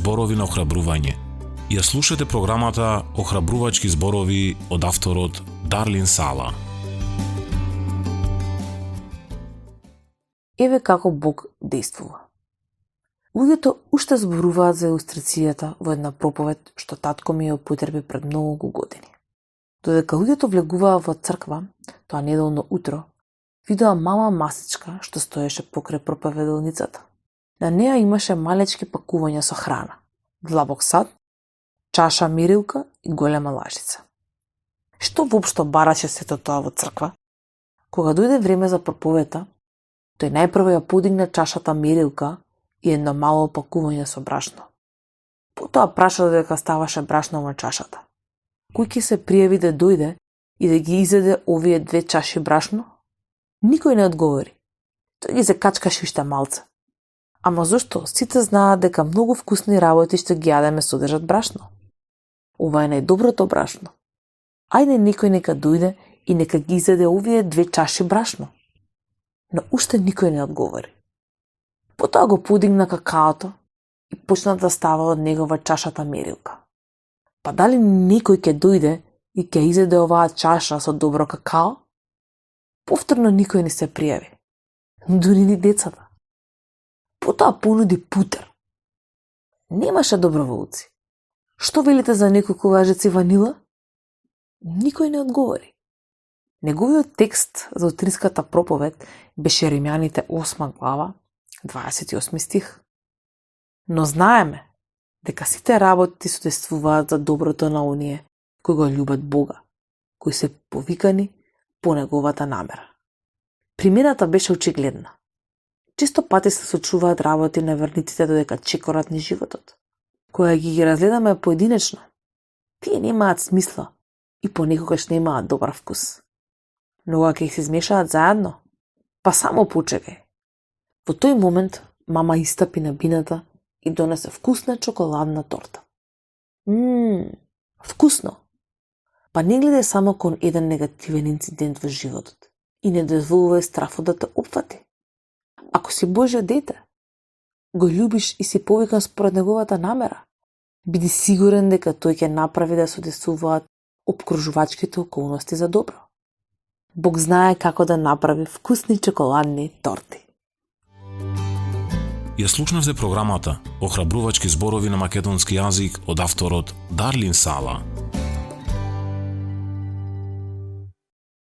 зборови на охрабрување. Ја слушате програмата Охрабрувачки зборови од авторот Дарлин Сала. Еве како Бог действува. Луѓето уште зборуваат за илустрацијата во една проповед што татко ми ја употреби пред многу години. Додека луѓето влегуваа во црква, тоа неделно утро, видоа мала масичка што стоеше покрај проповедалницата. На неа имаше малечки пакувања со храна, длабок сад, чаша мирилка и голема лажица. Што воопшто бараше сето тоа во црква? Кога дојде време за проповета, тој најпрво ја подигна чашата мирилка и едно мало пакување со брашно. Потоа праша додека ставаше брашно во чашата. Кој ќе се пријави да дојде и да ги изеде овие 2 чаши брашно? Никој не одговори. Тој ги закачкаше уште малце. Ама зошто? Сите знаат дека многу вкусни работи што ги јадеме содржат брашно. Ова е најдоброто брашно. Ајде некој нека дојде и нека ги изеде овие 2 чаши брашно. Но уште никој не одговори. Потоа го подигна какаото и почна да става од негова чашата мерилка. Па дали некој ќе дојде и ќе изеде оваа чаша со добро какао? Повторно никој не се пријави. Дури ни децата. Потоа понуди путер. Немаше доброволци. Што велите за неколку лажици ванила? Никој не одговори. Неговиот текст за утринската проповед беше Римјаните 8 глава, 28 стих. Но знаеме дека сите работи содействуваат за доброто на оние кои го љубат Бога, кои се повикани по неговата намера. Примената беше очигледна. Често пати се случуваат работи на верниците додека чекорат ни животот. Кога ги разгледаме поединечно, тие немаат смисла и понекогаш немаат добар вкус. Но кога ќе се измешаат заедно, па само почекај. Во тој момент мама истапи на бината и донесе вкусна чоколадна торта. Вкусно! Па не гледај само кон еден негативен инцидент во животот и не дозволувај страфот да те опфати. Ако си Божјо дете, го љубиш и си повикан според неговата намера, биди сигурен дека тој ќе направи да содействуваат опкружувачките околности за добро. Бог знае како да направи вкусни чоколадни торти. Ја слушнавте програмата Охрабрувачки зборови на македонски јазик од авторот Дарлин Сала.